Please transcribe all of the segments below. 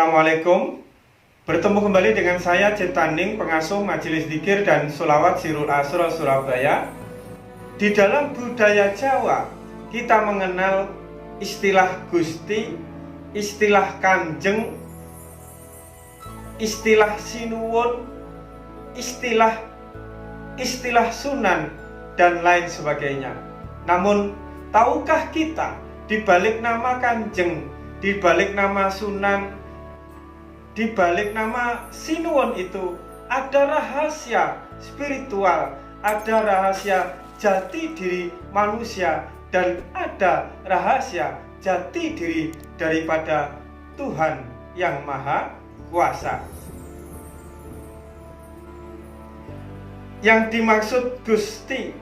Assalamualaikum. Bertemu kembali dengan saya Cetaning, pengasuh Majelis Dzikir dan Sholawat Sirul Asro Surabaya. Di dalam budaya Jawa, kita mengenal istilah Gusti, istilah Kanjeng, istilah Sinuwun, istilah Sunan, dan lain sebagainya. Namun, tahukah kita di balik nama Kanjeng, di balik nama Sunan, di balik nama Sinuwun itu ada rahasia spiritual, ada rahasia jati diri manusia, dan ada rahasia jati diri daripada Tuhan yang Maha Kuasa. Yang dimaksud Gusti,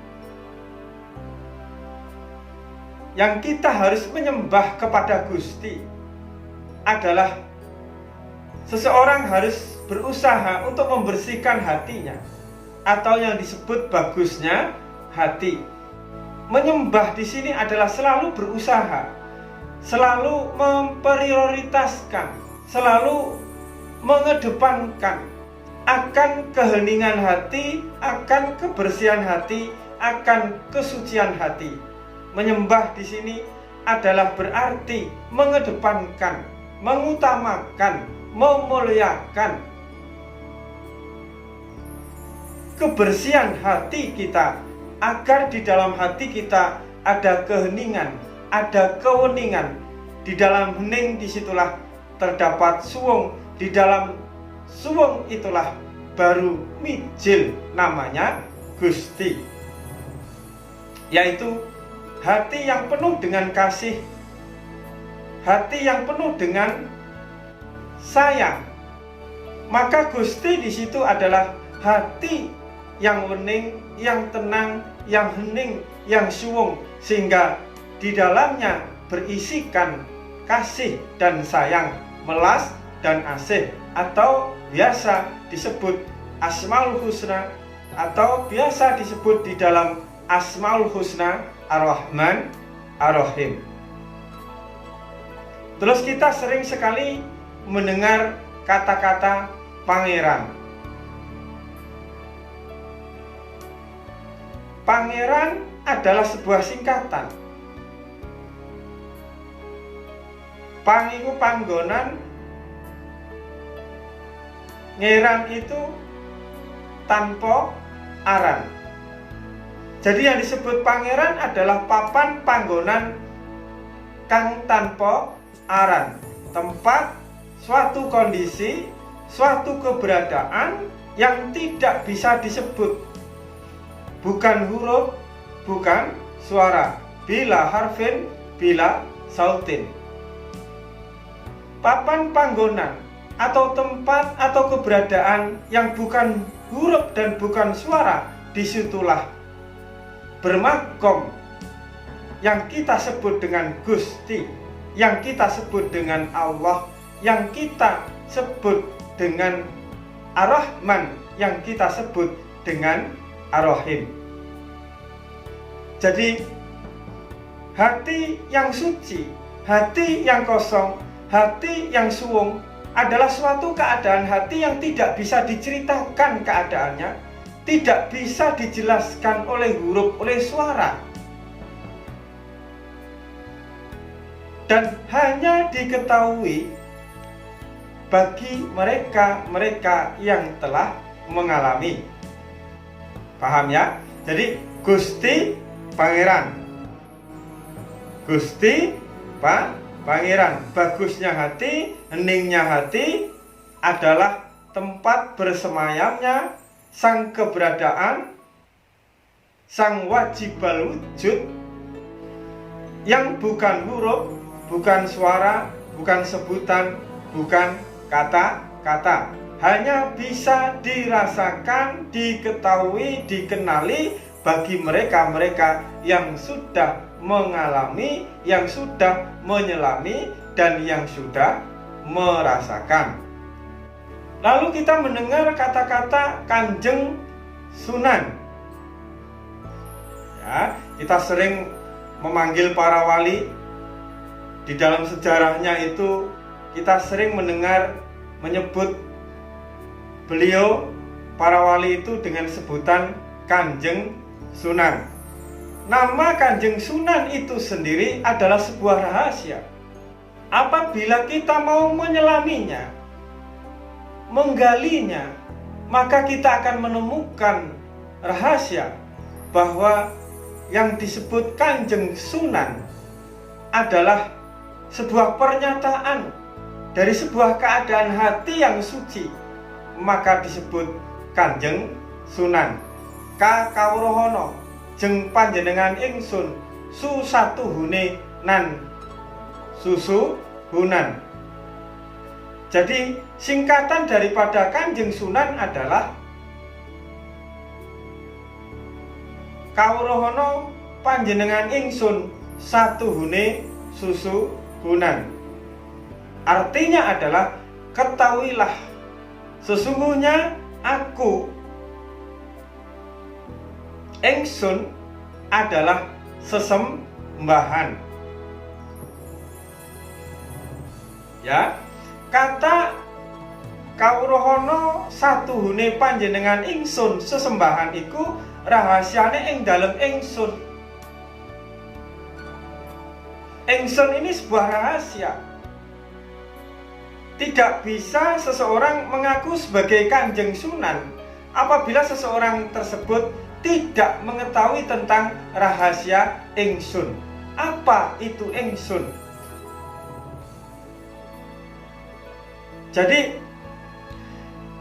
yang kita harus menyembah kepada Gusti adalah seseorang harus berusaha untuk membersihkan hatinya, atau yang disebut bagusnya hati. Menyembah di sini adalah selalu berusaha, selalu memprioritaskan, selalu mengedepankan akan keheningan hati, akan kebersihan hati, akan kesucian hati. Menyembah di sini adalah berarti mengedepankan, mengutamakan, memuliakan kebersihan hati kita, agar di dalam hati kita ada keheningan, ada keweningan. Di dalam hening disitulah terdapat suwung, di dalam suwung itulah baru mijil, namanya Gusti, yaitu hati yang penuh dengan kasih, hati yang penuh dengan sayang. Maka Gusti di situ adalah hati yang wening, yang tenang, yang hening, yang suwung, sehingga di dalamnya berisikan kasih dan sayang, melas dan asih, atau biasa disebut Asmaul Husna, atau biasa disebut di dalam Asmaul Husna Ar-Rahman Ar-Rahim. Terus kita sering sekali mendengar kata-kata pangeran. Pangeran adalah sebuah singkatan. Pangiku panggonan, ngeran itu tanpa aran. Jadi yang disebut pangeran adalah papan panggonan kang tanpa aran, tempat, suatu kondisi, suatu keberadaan yang tidak bisa disebut, bukan huruf, bukan suara, bila harfin, bila sautin. Papan panggonan atau tempat atau keberadaan yang bukan huruf dan bukan suara, disitulah bermakom yang kita sebut dengan Gusti, yang kita sebut dengan Allah, yang kita sebut dengan Ar-Rahman, yang kita sebut dengan Ar-Rahim. Jadi hati yang suci, hati yang kosong, hati yang suwung adalah suatu keadaan hati yang tidak bisa diceritakan keadaannya, tidak bisa dijelaskan oleh huruf, oleh suara, dan hanya diketahui bagi mereka yang telah mengalami. Paham ya? Jadi Gusti pangeran, Gusti pangeran. Bagusnya hati, heningnya hati adalah tempat bersemayamnya sang keberadaan, sang wajibal wujud, yang bukan huruf, bukan suara, bukan sebutan, bukan kata-kata, hanya bisa dirasakan, diketahui, dikenali bagi mereka yang sudah mengalami, yang sudah menyelami, dan yang sudah merasakan. Lalu kita mendengar kata-kata Kanjeng, Sunan. Ya, kita sering memanggil para wali. Di dalam sejarahnya itu kita sering mendengar menyebut beliau, para wali itu dengan sebutan Kanjeng Sunan. Nama Kanjeng Sunan itu sendiri adalah sebuah rahasia. Apabila kita mau menyelaminya, menggalinya, maka kita akan menemukan rahasia bahwa yang disebut Kanjeng Sunan adalah sebuah pernyataan dari sebuah keadaan hati yang suci, maka disebut Kanjeng Sunan. Kawruhana jeng panjenengan ingsun susatuhune nan susuhunan. Jadi singkatan daripada Kanjeng Sunan adalah kawruhana panjenengan ingsun satuhune susuhunan. Artinya adalah ketahuilah sesungguhnya aku ingsun adalah sesembahan. Ya, kata kawruhana satuhune panjenengan ingsun sesembahan iku rahasiane ing dalem ingsun. Ingsun ini sebuah rahasia. Tidak bisa seseorang mengaku sebagai Kanjeng Sunan apabila seseorang tersebut tidak mengetahui tentang rahasia ingsun. Apa itu ingsun? Jadi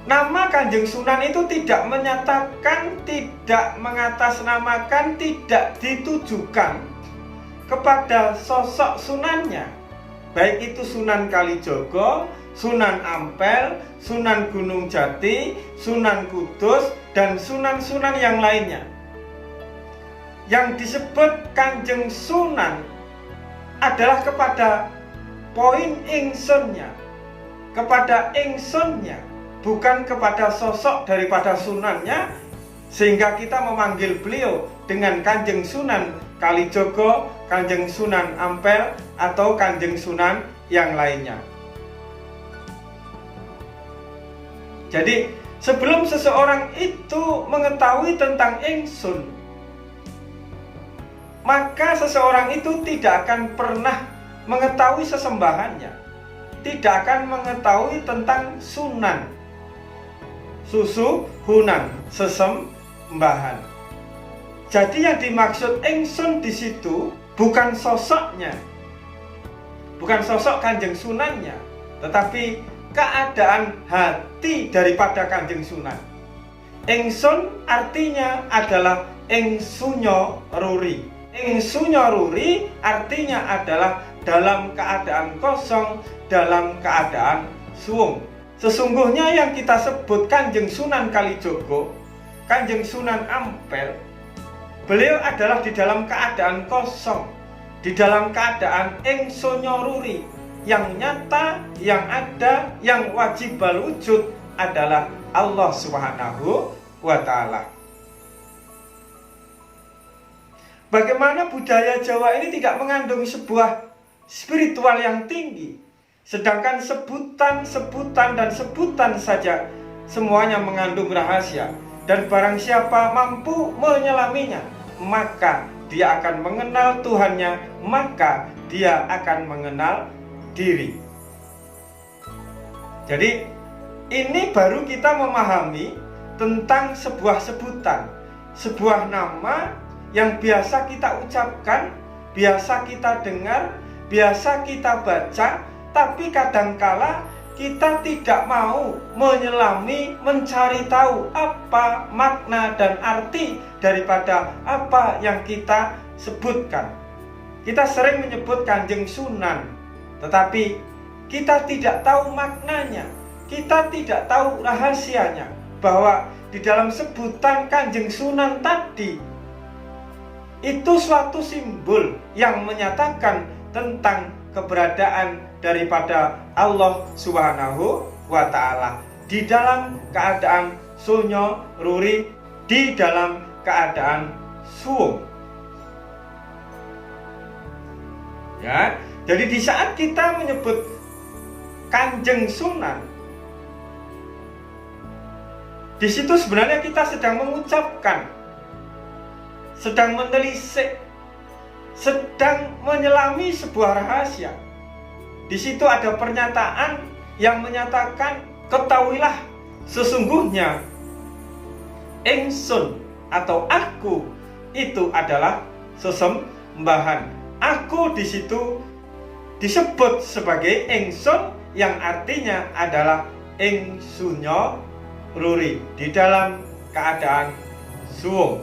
nama Kanjeng Sunan itu tidak menyatakan, tidak mengatasnamakan, tidak ditujukan kepada sosok sunannya, baik itu Sunan Kalijaga, Sunan Ampel, Sunan Gunung Jati, Sunan Kudus, dan sunan-sunan yang lainnya. Yang disebut Kanjeng Sunan adalah kepada poin ingsunnya, kepada ingsunnya, bukan kepada sosok daripada sunannya, sehingga kita memanggil beliau dengan Kanjeng Sunan Kalijaga, Kanjeng Sunan Ampel, atau Kanjeng Sunan yang lainnya. Jadi sebelum seseorang itu mengetahui tentang ingsun, maka seseorang itu tidak akan pernah mengetahui sesembahannya, tidak akan mengetahui tentang sunan, susuhunan, sesembahan. Jadi yang dimaksud ingsun di situ bukan sosoknya, bukan sosok Kanjeng Sunannya, tetapi keadaan hati daripada Kanjeng Sunan. Ingsun artinya adalah ingsunyo ruri. Ingsunyo ruri artinya adalah dalam keadaan kosong, dalam keadaan suwung. Sesungguhnya yang kita sebut Kanjeng Sunan Kalijaga, Kanjeng Sunan Ampel, beliau adalah di dalam keadaan kosong, di dalam keadaan ingsunyo ruri. Yang nyata, yang ada, yang wajib wujud adalah Allah Subhanahu wa Ta'ala. Bagaimana budaya Jawa ini tidak mengandung sebuah spiritual yang tinggi, sedangkan sebutan dan sebutan saja semuanya mengandung rahasia, dan barang siapa mampu menyelaminya, maka dia akan mengenal Tuhannya, maka dia akan mengenal diri. Jadi ini baru kita memahami tentang sebuah sebutan, sebuah nama yang biasa kita ucapkan, biasa kita dengar, biasa kita baca, tapi kadangkala kita tidak mau menyelami, mencari tahu apa makna dan arti daripada apa yang kita sebutkan. Kita sering menyebut Kanjeng Sunan, tetapi kita tidak tahu maknanya, kita tidak tahu rahasianya, bahwa di dalam sebutan Kanjeng Sunan tadi itu suatu simbol yang menyatakan tentang keberadaan daripada Allah Subhanahu wa Ta'ala di dalam keadaan sunyo ruri, di dalam keadaan suwung. Ya, jadi di saat kita menyebut Kanjeng Sunan, di situ sebenarnya kita sedang mengucapkan, sedang menelisik, sedang menyelami sebuah rahasia. Di situ ada pernyataan yang menyatakan, ketahuilah sesungguhnya ingsun atau aku itu adalah sesembahan. Aku di situ disebut sebagai ingsun yang artinya adalah ingsunyo ruri di dalam keadaan suwung.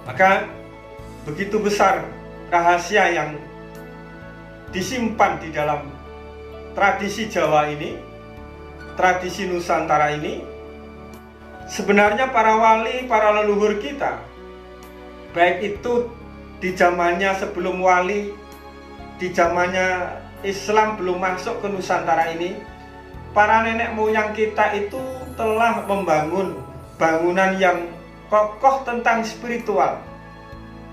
Maka begitu besar rahasia yang disimpan di dalam tradisi Jawa ini, tradisi Nusantara ini. Sebenarnya para wali, para leluhur kita, baik itu di zamannya sebelum wali, di zamannya Islam belum masuk ke Nusantara ini, para nenek moyang kita itu telah membangun bangunan yang kokoh tentang spiritual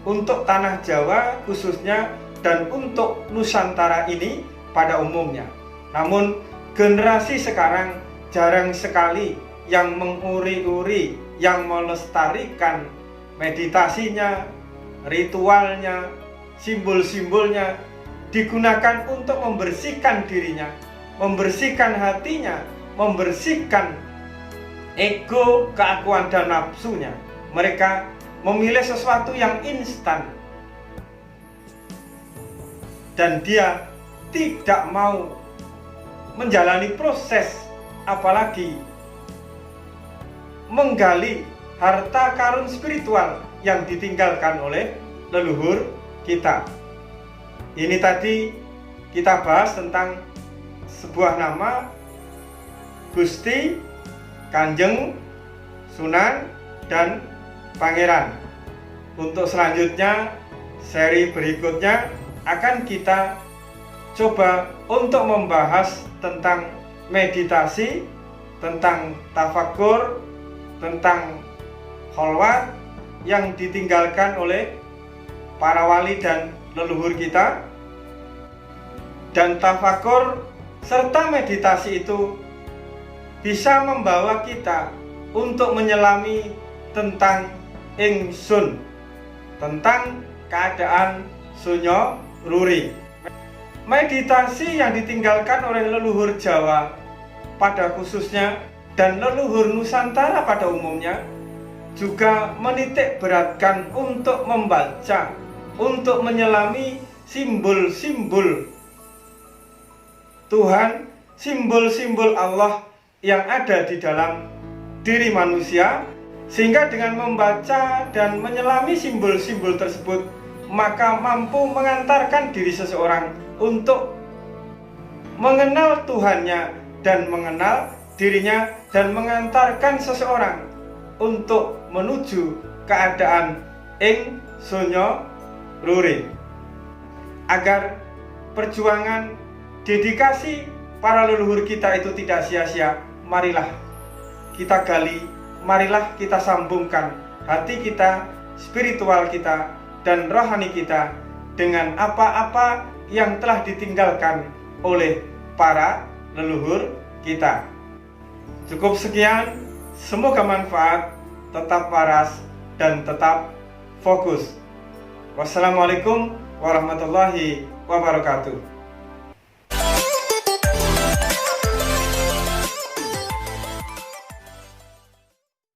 untuk tanah Jawa khususnya dan untuk Nusantara ini pada umumnya. Namun generasi sekarang jarang sekali yang menguri-uri, yang melestarikan meditasinya, ritualnya, simbol-simbolnya digunakan untuk membersihkan dirinya, membersihkan hatinya, membersihkan ego, keakuan dan nafsunya. Mereka memilih sesuatu yang instan dan dia tidak mau menjalani proses, apalagi menggali harta karun spiritual yang ditinggalkan oleh leluhur kita. Ini tadi kita bahas tentang sebuah nama, Gusti, Kanjeng, Sunan, dan Pangeran. Untuk selanjutnya, seri berikutnya akan kita coba untuk membahas tentang meditasi, tentang tafakur, tentang kholwat yang ditinggalkan oleh para wali dan leluhur kita. Dan tafakur serta meditasi itu bisa membawa kita untuk menyelami tentang ingsun, tentang keadaan sunyo ruri. Meditasi yang ditinggalkan oleh leluhur Jawa pada khususnya dan leluhur Nusantara pada umumnya juga menitik beratkan untuk membaca, untuk menyelami simbol-simbol Tuhan, simbol-simbol Allah yang ada di dalam diri manusia, sehingga dengan membaca dan menyelami simbol-simbol tersebut maka mampu mengantarkan diri seseorang untuk mengenal Tuhannya dan mengenal dirinya, dan mengantarkan seseorang untuk menuju keadaan ing sunyo ruri. Agar perjuangan dedikasi para leluhur kita itu tidak sia-sia, marilah kita gali, marilah kita sambungkan hati kita, spiritual kita, dan rohani kita dengan apa-apa yang telah ditinggalkan oleh para leluhur kita. Cukup sekian, semoga manfaat, tetap waras dan tetap fokus. Wassalamualaikum warahmatullahi wabarakatuh.